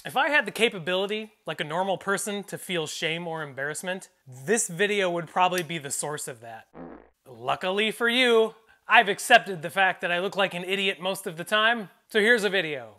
If I had the capability, like a normal person, to feel shame or embarrassment, this video would probably be the source of that. Luckily for you, I've accepted the fact that I look like an idiot most of the time, so here's a video.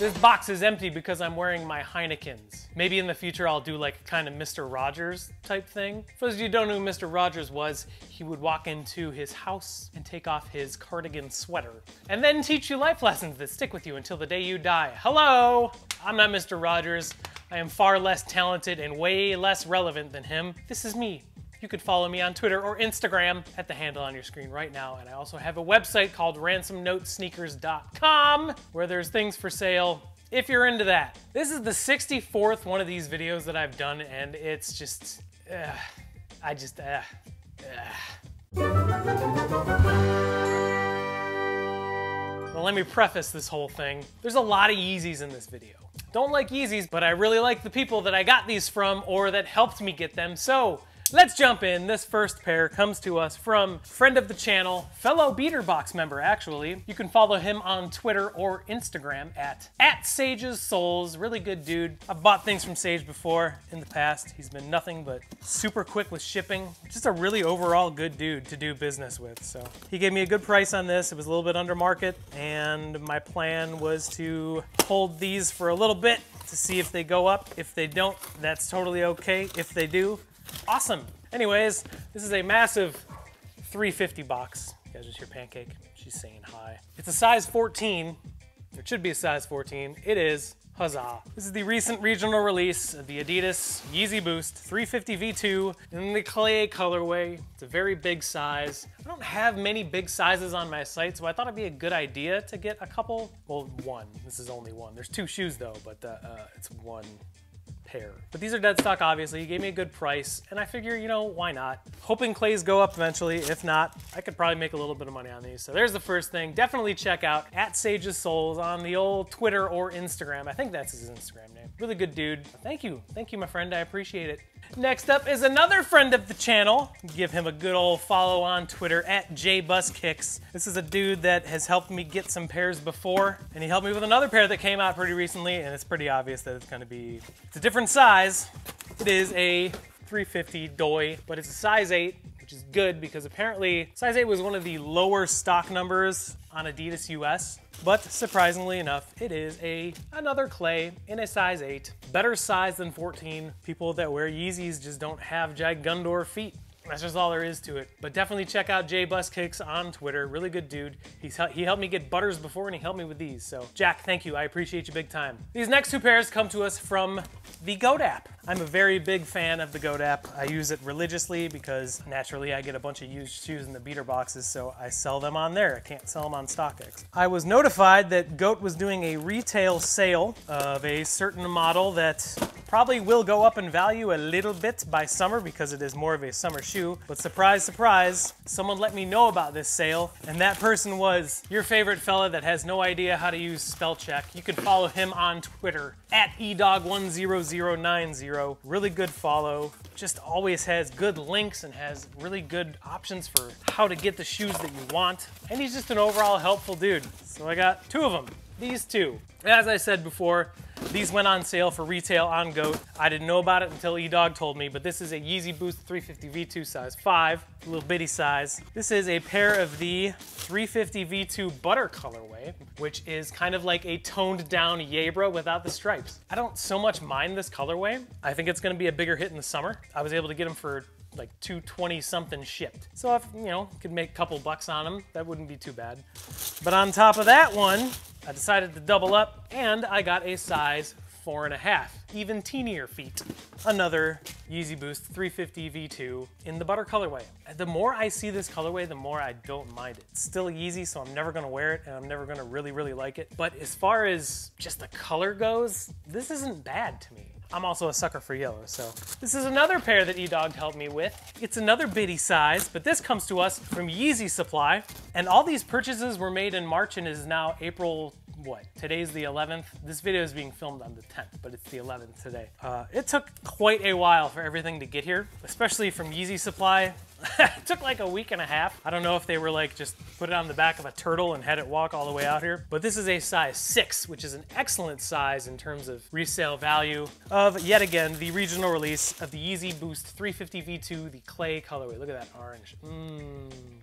This box is empty because I'm wearing my Heinekens. Maybe in the future I'll do like kind of Mr. Rogers type thing. For those of you who don't know who Mr. Rogers was, he would walk into his house and take off his cardigan sweater and then teach you life lessons that stick with you until the day you die. Hello! I'm not Mr. Rogers. I am far less talented and way less relevant than him. This is me. You could follow me on Twitter or Instagram at the handle on your screen right now. And I also have a website called ransomnotesneakers.com where there's things for sale if you're into that. This is the 64th one of these videos that I've done, and it's just, Well, let me preface this whole thing. There's a lot of Yeezys in this video. Don't like Yeezys, but I really like the people that I got these from or that helped me get them, so let's jump in. This first pair comes to us from friend of the channel, fellow Beater Box member actually. You can follow him on Twitter or Instagram at Sage's Souls. Really good dude. I've bought things from Sage before in the past. He's been nothing but super quick with shipping. Just a really overall good dude to do business with. So he gave me a good price on this. It was a little bit under market, and my plan was to hold these for a little bit to see if they go up. If they don't, that's totally okay. If they do, awesome. Anyways, this is a massive 350 box. You guys just hear Pancake? She's saying hi. It's a size 14. It should be a size 14. It is. Huzzah. This is the recent regional release of the Adidas Yeezy Boost 350 V2 in the clay colorway. It's a very big size. I don't have many big sizes on my site, so I thought it'd be a good idea to get a couple. Well, one. This is only one. There's two shoes though, but it's one pair. But these are dead stock, obviously. He gave me a good price, and I figure, you know, why not? Hoping clays go up eventually. If not, I could probably make a little bit of money on these. So there's the first thing. Definitely check out @Sage's Souls on the old Twitter or Instagram. I think that's his Instagram name. Really good dude. Thank you. Thank you, my friend. I appreciate it. Next up is another friend of the channel. Give him a good old follow on Twitter @JBuzzKicks. This is a dude that has helped me get some pairs before, and he helped me with another pair that came out pretty recently, and it's pretty obvious that it's gonna be, it's a different size. It is a 350 Doi, but it's a size 8, which is good because apparently size 8 was one of the lower stock numbers on Adidas US. But surprisingly enough, it is another clay in a size 8. Better size than 14. People that wear Yeezys just don't have gigundor feet. That's just all there is to it. But definitely check out JBuzzKicks on Twitter. Really good dude. He helped me get butters before, and he helped me with these. So Jack, thank you. I appreciate you big time. These next two pairs come to us from the Goat app. I'm a very big fan of the Goat app. I use it religiously because naturally I get a bunch of used shoes in the beater boxes, so I sell them on there. I can't sell them on StockX. I was notified that Goat was doing a retail sale of a certain model that probably will go up in value a little bit by summer because it is more of a summer shoe. But surprise, surprise, someone let me know about this sale, and that person was your favorite fella that has no idea how to use spell check. You can follow him on Twitter @edog10090. Really good follow. Just always has good links and has really good options for how to get the shoes that you want. And he's just an overall helpful dude. So I got two of them. These two. As I said before, these went on sale for retail on Goat. I didn't know about it until eDog told me, but this is a Yeezy Boost 350 V2 size 5, a little bitty size. This is a pair of the 350 V2 Butter colorway, which is kind of like a toned down Yabra without the stripes. I don't so much mind this colorway. I think it's gonna be a bigger hit in the summer. I was able to get them for like $220 something shipped. So if, you know, could make a couple bucks on them, that wouldn't be too bad. But on top of that one, I decided to double up, and I got a size 4.5, even teenier feet. Another Yeezy Boost 350 V2 in the Butter colorway. The more I see this colorway, the more I don't mind it. It's still Yeezy, so I'm never gonna wear it, and I'm never gonna really like it. But as far as just the color goes, this isn't bad to me. I'm also a sucker for yellow, so. This is another pair that eDog helped me with. It's another bitty size, but this comes to us from Yeezy Supply. And all these purchases were made in March and is now April what? Today's the 11th. This video is being filmed on the 10th, but it's the 11th today. It took quite a while for everything to get here, especially from Yeezy Supply. It took like a week and a half. I don't know if they were like just put it on the back of a turtle and had it walk all the way out here, but this is a size 6, which is an excellent size in terms of resale value of, yet again, the regional release of the Yeezy Boost 350 V2, the clay colorway. Look at that orange.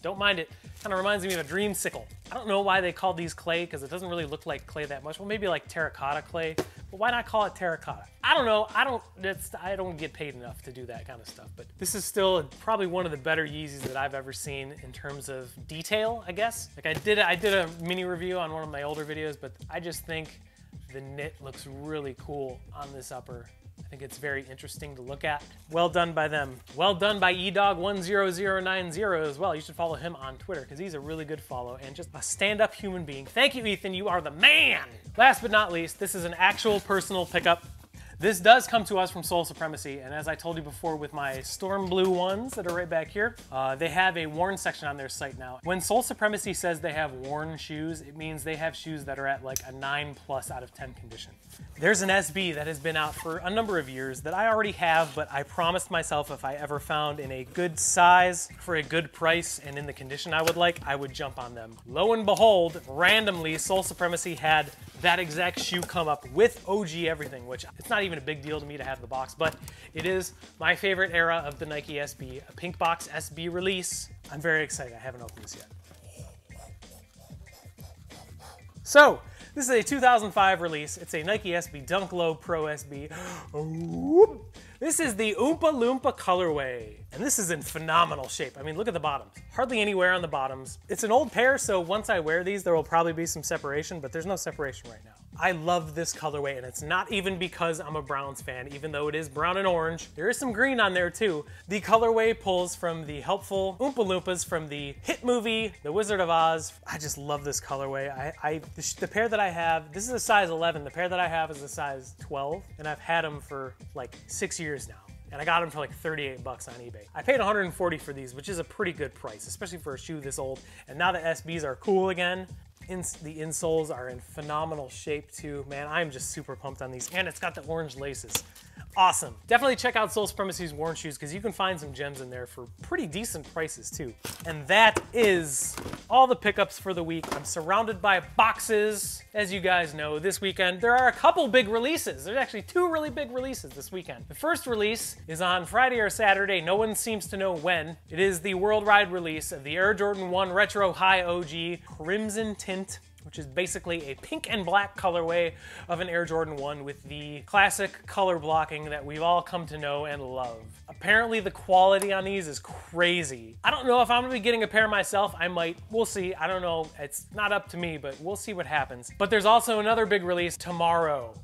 Don't mind it. Kind of reminds me of a dreamsicle. I don't know why they call these clay, because it doesn't really look like clay that much. Well, maybe like terracotta clay, but why not call it terracotta? I don't know. I don't get paid enough to do that kind of stuff, but this is still probably one of the better Yeezys that I've ever seen in terms of detail, I guess. Like I did a mini review on one of my older videos, but I just think the knit looks really cool on this upper. I think it's very interesting to look at. Well done by them. Well done by edog10090 as well. You should follow him on Twitter because he's a really good follow and just a stand-up human being. Thank you, Ethan. You are the man. Last but not least, this is an actual personal pickup. This does come to us from Soul Supremacy, and as I told you before with my Storm Blue ones that are right back here, they have a worn section on their site now. When Soul Supremacy says they have worn shoes, it means they have shoes that are at like a 9+ out of 10 condition. There's an SB that has been out for a number of years that I already have, but I promised myself if I ever found in a good size, for a good price, and in the condition I would like, I would jump on them. Lo and behold, randomly, Soul Supremacy had that exact shoe come up with OG everything, which it's not even a big deal to me to have the box, but it is my favorite era of the Nike SB, a pink box SB release. I'm very excited. I haven't opened this yet. So, this is a 2005 release. It's a Nike SB Dunk Low Pro SB. This is the Oompa Loompa colorway, and this is in phenomenal shape. I mean, look at the bottoms. Hardly any wear on the bottoms. It's an old pair, so once I wear these, there will probably be some separation, but there's no separation right now. I love this colorway, and it's not even because I'm a Browns fan, even though it is brown and orange. There is some green on there too. The colorway pulls from the helpful Oompa Loompas from the hit movie, The Wizard of Oz. I just love this colorway. The pair that I have, this is a size 11. The pair that I have is a size 12, and I've had them for like 6 years now. And I got them for like 38 bucks on eBay. I paid 140 for these, which is a pretty good price, especially for a shoe this old. And now that SBs are cool again, the insoles are in phenomenal shape too. Man, I'm just super pumped on these. And it's got the orange laces. Awesome. Definitely check out Soul Supremacy's worn shoes because you can find some gems in there for pretty decent prices too. And that is all the pickups for the week. I'm surrounded by boxes. As you guys know, this weekend there are a couple big releases. There's actually 2 really big releases this weekend. The first release is on Friday or Saturday. No one seems to know when. It is the worldwide release of the Air Jordan 1 Retro High OG Crimson Tint, which is basically a pink and black colorway of an Air Jordan 1 with the classic color blocking that we've all come to know and love. Apparently the quality on these is crazy. I don't know if I'm gonna be getting a pair myself. I might, we'll see. I don't know, it's not up to me, but we'll see what happens. But there's also another big release tomorrow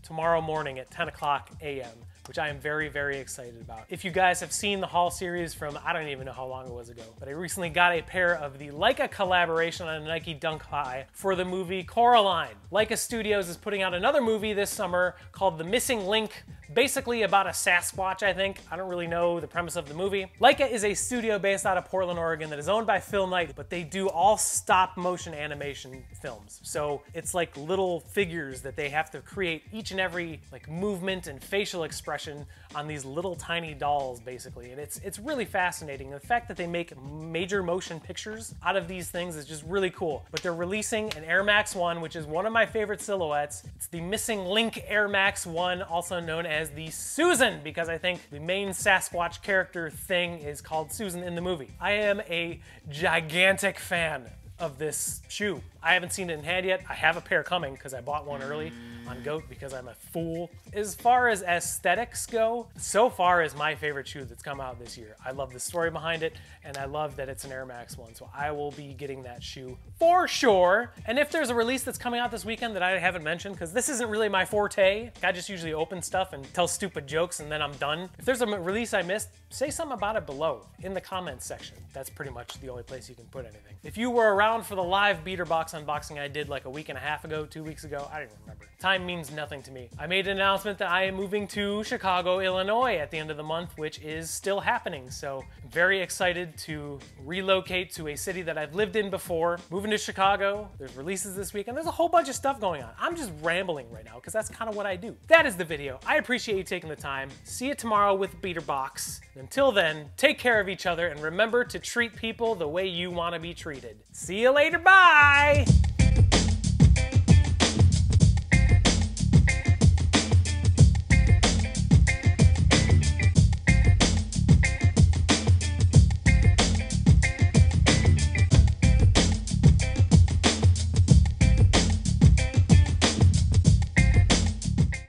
morning at 10 o'clock a.m. which I am very, very excited about. If you guys have seen the haul series from, I don't even know how long it was ago, but I recently got a pair of the Leica collaboration on a Nike Dunk High for the movie Coraline. Leica Studios is putting out another movie this summer called The Missing Link, basically about a Sasquatch, I think. I don't really know the premise of the movie. Leica is a studio based out of Portland, Oregon that is owned by Phil Knight, but they do all stop motion animation films. So it's like little figures that they have to create each and every like movement and facial expression on these little tiny dolls basically. And it's really fascinating. The fact that they make major motion pictures out of these things is just really cool. But they're releasing an Air Max 1, which is one of my favorite silhouettes. It's the Missing Link Air Max 1, also known as the Susan, because I think the main Sasquatch character thing is called Susan in the movie. I am a gigantic fan of this shoe. I haven't seen it in hand yet. I have a pair coming because I bought one early on Goat because I'm a fool. As far as aesthetics go, so far is my favorite shoe that's come out this year. I love the story behind it, and I love that it's an Air Max 1, so I will be getting that shoe for sure. And if there's a release that's coming out this weekend that I haven't mentioned, because this isn't really my forte, I just usually open stuff and tell stupid jokes and then I'm done. If there's a release I missed, say something about it below in the comments section. That's pretty much the only place you can put anything. If you were around for the live beater box unboxing I did like a week and a half ago, 2 weeks ago, I don't even remember. Time means nothing to me. I made an announcement that I am moving to Chicago, Illinois at the end of the month, which is still happening. So I'm very excited to relocate to a city that I've lived in before. Moving to Chicago, there's releases this week, and there's a whole bunch of stuff going on. I'm just rambling right now because that's kind of what I do. That is the video. I appreciate you taking the time. See you tomorrow with Beater Box. Until then, take care of each other and remember to treat people the way you want to be treated. See you later, bye!